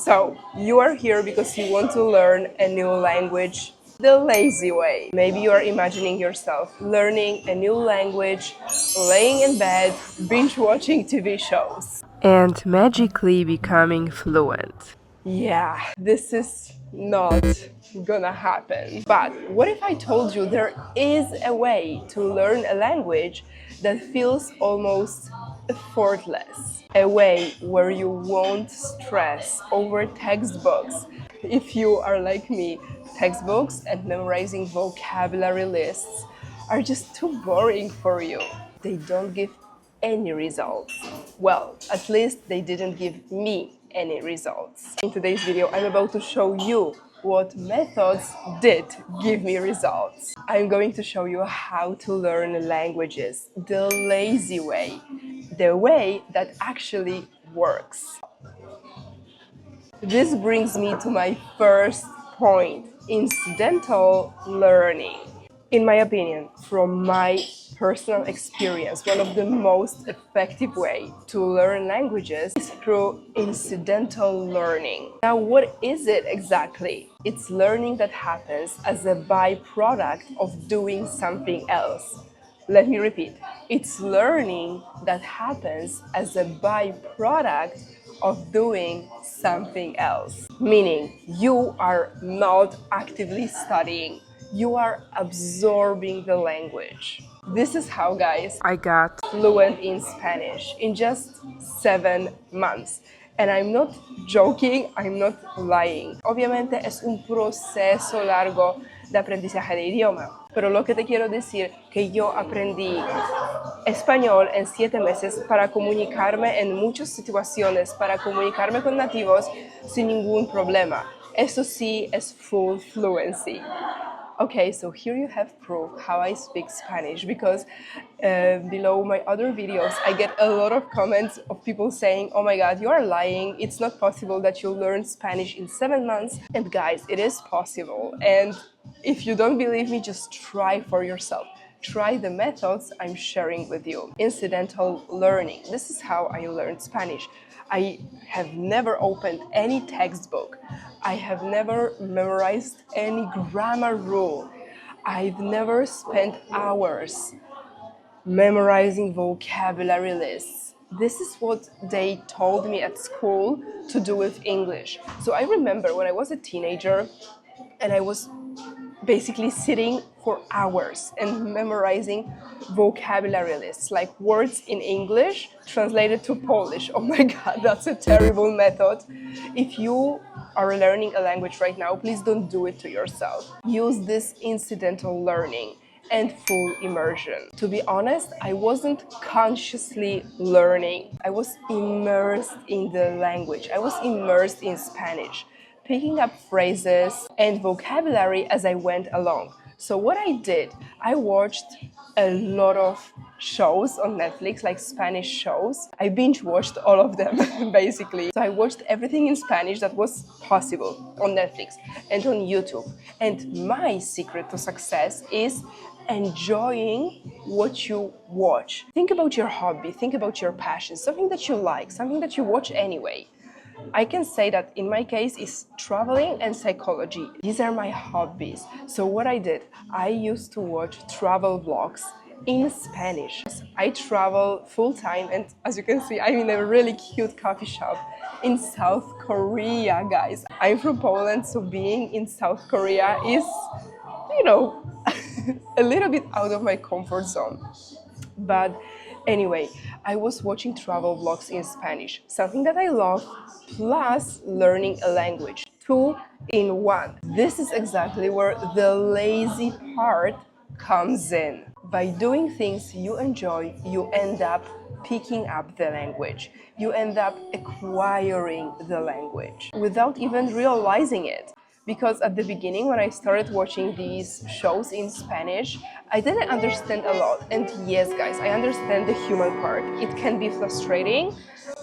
So, you are here because you want to learn a new language the lazy way. Maybe you are imagining yourself learning a new language, laying in bed, binge watching TV shows, and magically becoming fluent. Yeah, this is not gonna happen. But what if I told you there is a way to learn a language that feels almost effortless? A way where you won't stress over textbooks. If you are like me, textbooks and memorizing vocabulary lists are just too boring for you. They don't give any results. Well, at least they didn't give me any results. In today's video, I'm about to show you what methods did give me results. I'm going to show you how to learn languages the lazy way, the way that actually works. This brings me to my first point, incidental learning. In my opinion, from my personal experience, one of the most effective ways to learn languages is through incidental learning. Now, what is it exactly? It's learning that happens as a byproduct of doing something else. Let me repeat. It's learning that happens as a byproduct of doing something else. Meaning, you are not actively studying. You are absorbing the language. This is how, guys, I got fluent in Spanish in just 7 months. And I'm not joking, I'm not lying. Obviamente es un proceso largo de aprendizaje de idioma. Pero lo que te quiero decir que yo aprendí español en 7 meses para comunicarme en muchas situaciones, para comunicarme con nativos sin ningún problema. Eso sí es full fluency. Okay, so here you have proof how I speak Spanish, because below my other videos I get a lot of comments of people saying, oh my god, you are lying, it's not possible that you learn Spanish in 7 months. And guys, it is possible, and if you don't believe me, just try for yourself. Try the methods I'm sharing with you. Incidental learning. This is how I learned Spanish. I have never opened any textbook. I have never memorized any grammar rule. I've never spent hours memorizing vocabulary lists. This is what they told me at school to do with English. So I remember when I was a teenager and I was basically sitting for hours and memorizing vocabulary lists, like words in English translated to Polish. Oh my god, that's a terrible method. If you are learning a language right now, please don't do it to yourself. Use this incidental learning and full immersion. To be honest, I wasn't consciously learning. I was immersed in the language. I was immersed in Spanish, picking up phrases and vocabulary as I went along. So what I did, I watched a lot of shows on Netflix, like Spanish shows. I binge watched all of them, basically. So I watched everything in Spanish that was possible on Netflix and on YouTube. And my secret to success is enjoying what you watch. Think about your hobby, think about your passion, something that you like, something that you watch anyway. I can say that in my case is traveling and psychology. These are my hobbies. So what I did, I used to watch travel vlogs in Spanish. I travel full time, and as you can see, I'm in a really cute coffee shop in South Korea, guys. I'm from Poland, so being in South Korea is, a little bit out of my comfort zone. But anyway, I was watching travel vlogs in Spanish, something that I love, plus learning a language. 2 in 1. This is exactly where the lazy part comes in. By doing things you enjoy, you end up picking up the language. You end up acquiring the language without even realizing it. Because at the beginning, when I started watching these shows in Spanish, I didn't understand a lot. And yes, guys, I understand the human part. It can be frustrating,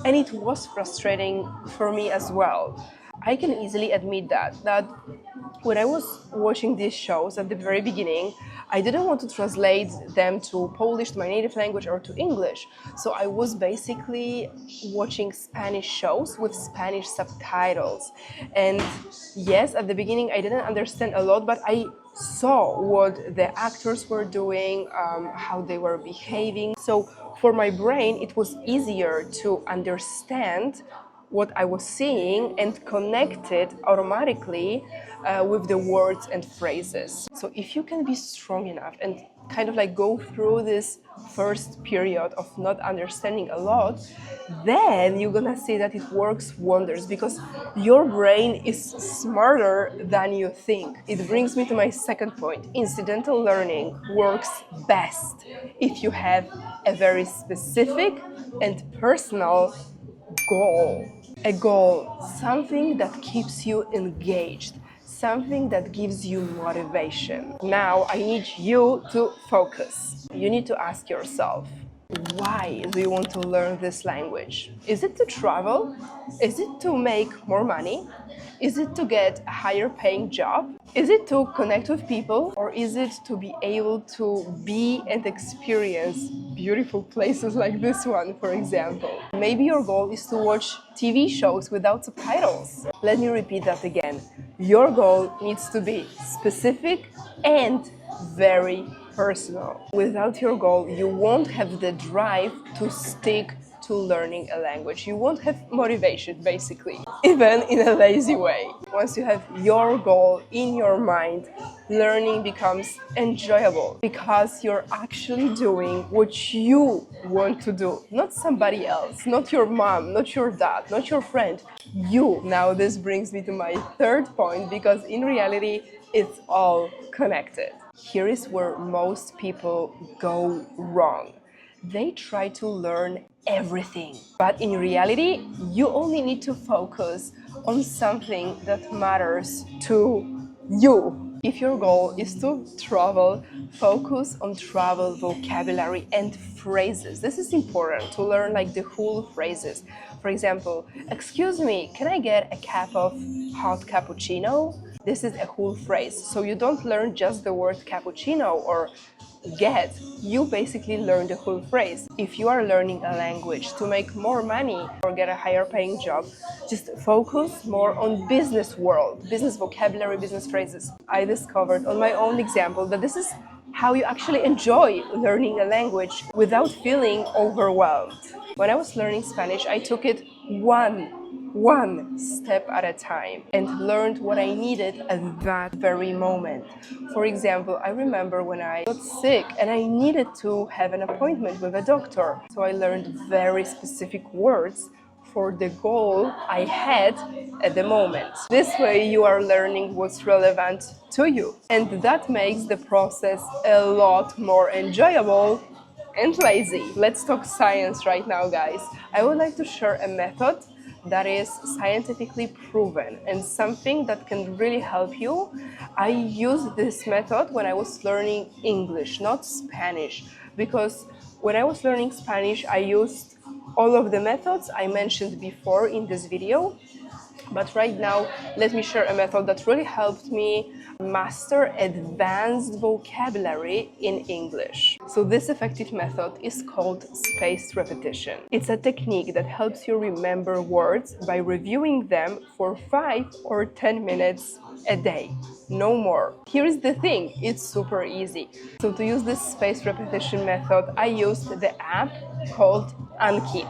and it was frustrating for me as well. I can easily admit that when I was watching these shows at the very beginning, I didn't want to translate them to Polish, to my native language, or to English. So I was basically watching Spanish shows with Spanish subtitles. And yes, at the beginning I didn't understand a lot, but I saw what the actors were doing, how they were behaving. So for my brain, it was easier to understand what I was seeing and connect it automatically with the words and phrases. So if you can be strong enough and kind of like go through this first period of not understanding a lot, then you're gonna see that it works wonders because your brain is smarter than you think. It brings me to my second point. Incidental learning works best if you have a very specific and personal goal. A goal, something that keeps you engaged, something that gives you motivation. Now I need you to focus. You need to ask yourself, why do you want to learn this language? Is it to travel? Is it to make more money? Is it to get a higher paying job? Is it to connect with people? Or is it to be able to be and experience beautiful places like this one, for example? Maybe your goal is to watch TV shows without subtitles. Let me repeat that again. Your goal needs to be specific and very personal. Without your goal, you won't have the drive to stick to learning a language. You won't have motivation, basically, even in a lazy way. Once you have your goal in your mind, learning becomes enjoyable because you're actually doing what you want to do, not somebody else, not your mom, not your dad, not your friend, you. Now this brings me to my third point because in reality, it's all connected. Here is where most people go wrong. They try to learn everything, but in reality, you only need to focus on something that matters to you. If your goal is to travel, focus on travel vocabulary and phrases. This is important to learn like the whole phrases. For example, excuse me, can I get a cup of hot cappuccino? This is a whole phrase. So you don't learn just the word cappuccino or get, you basically learn the whole phrase. If you are learning a language to make more money or get a higher paying job, just focus more on business world, business vocabulary, business phrases. I discovered on my own example that this is how you actually enjoy learning a language without feeling overwhelmed. When I was learning Spanish, I took it one step at a time and learned what I needed at that very moment. For example, I remember when I got sick and I needed to have an appointment with a doctor. So I learned very specific words for the goal I had at the moment. This way you are learning what's relevant to you. And that makes the process a lot more enjoyable and lazy. Let's talk science right now, guys. I would like to share a method that is scientifically proven and something that can really help you. I used this method when I was learning English, not Spanish, because when I was learning Spanish, I used all of the methods I mentioned before in this video. But right now, let me share a method that really helped me master advanced vocabulary in English. So this effective method is called spaced repetition. It's a technique that helps you remember words by reviewing them for 5 or 10 minutes a day, no more. Here is the thing, it's super easy. So to use this spaced repetition method, I used the app called Anki.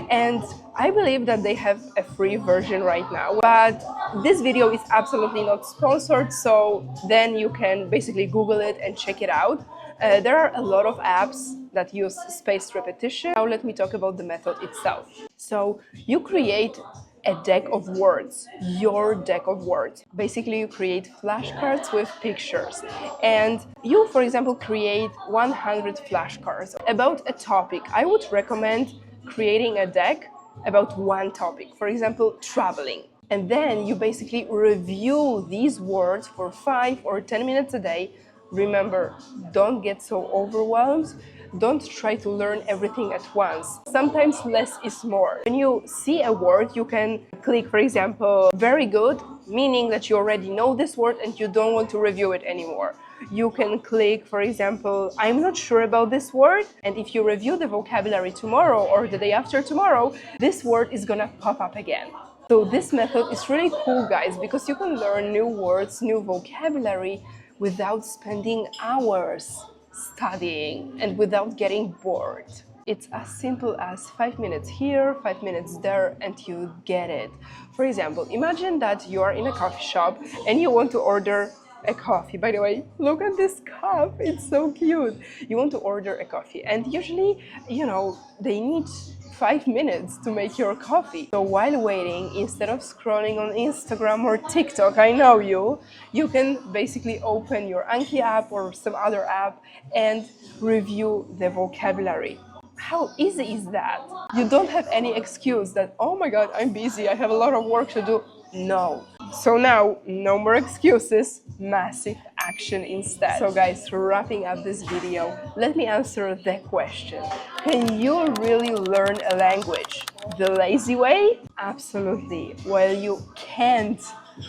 And I believe that they have a free version right now, but this video is absolutely not sponsored, so then you can basically Google it and check it out. There are a lot of apps that use spaced repetition. Now let me talk about the method itself. So you create a deck of words, your deck of words. Basically, you create flashcards with pictures. And you, for example, create 100 flashcards about a topic. I would recommend creating a deck about one topic, for example, traveling. And then you basically review these words for 5 or 10 minutes a day. Remember, don't get so overwhelmed. Don't try to learn everything at once. Sometimes less is more. When you see a word, you can click, for example, very good, meaning that you already know this word and you don't want to review it anymore. You can click, for example, I'm not sure about this word, and if you review the vocabulary tomorrow or the day after tomorrow, this word is gonna pop up again. So this method is really cool, guys, because you can learn new words, new vocabulary without spending hours studying and without getting bored. It's as simple as 5 minutes here, 5 minutes there, and you get it. For example, imagine that you are in a coffee shop and you want to order a coffee. By the way, look at this cup, it's so cute. You want to order a coffee, and usually, they need 5 minutes to make your coffee. So while waiting, instead of scrolling on Instagram or TikTok, I know you can basically open your Anki app or some other app and review the vocabulary. How easy is that? You don't have any excuse that, oh my god, I'm busy, I have a lot of work to do. No. So now, no more excuses, massive action instead. So guys, wrapping up this video, let me answer the question. Can you really learn a language the lazy way? Absolutely. While you can't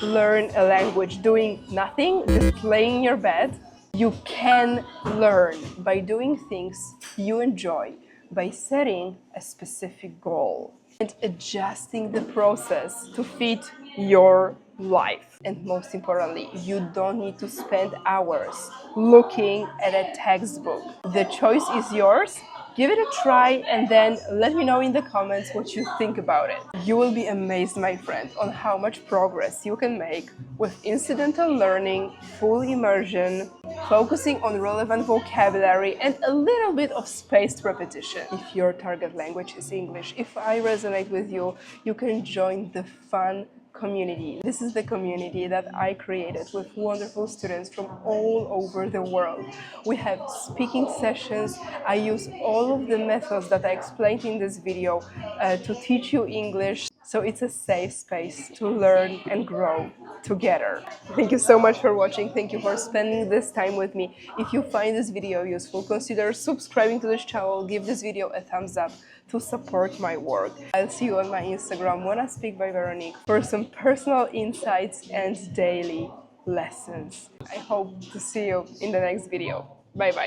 learn a language doing nothing, just laying in your bed, you can learn by doing things you enjoy, by setting a specific goal and adjusting the process to fit your life. And most importantly, you don't need to spend hours looking at a textbook. The choice is yours. Give it a try and then let me know in the comments what you think about it. You will be amazed, my friend, on how much progress you can make with incidental learning, full immersion, focusing on relevant vocabulary and a little bit of spaced repetition. If your target language is English, if I resonate with you, you can join the fun community. This is the community that I created with wonderful students from all over the world. We have speaking sessions. I use all of the methods that I explained in this video to teach you English. So it's a safe space to learn and grow together. Thank you so much for watching. Thank you for spending this time with me. If you find this video useful, consider subscribing to this channel. Give this video a thumbs up to support my work. I'll see you on my Instagram, Wanna Speak by Veronique, for some personal insights and daily lessons. I hope to see you in the next video. Bye bye.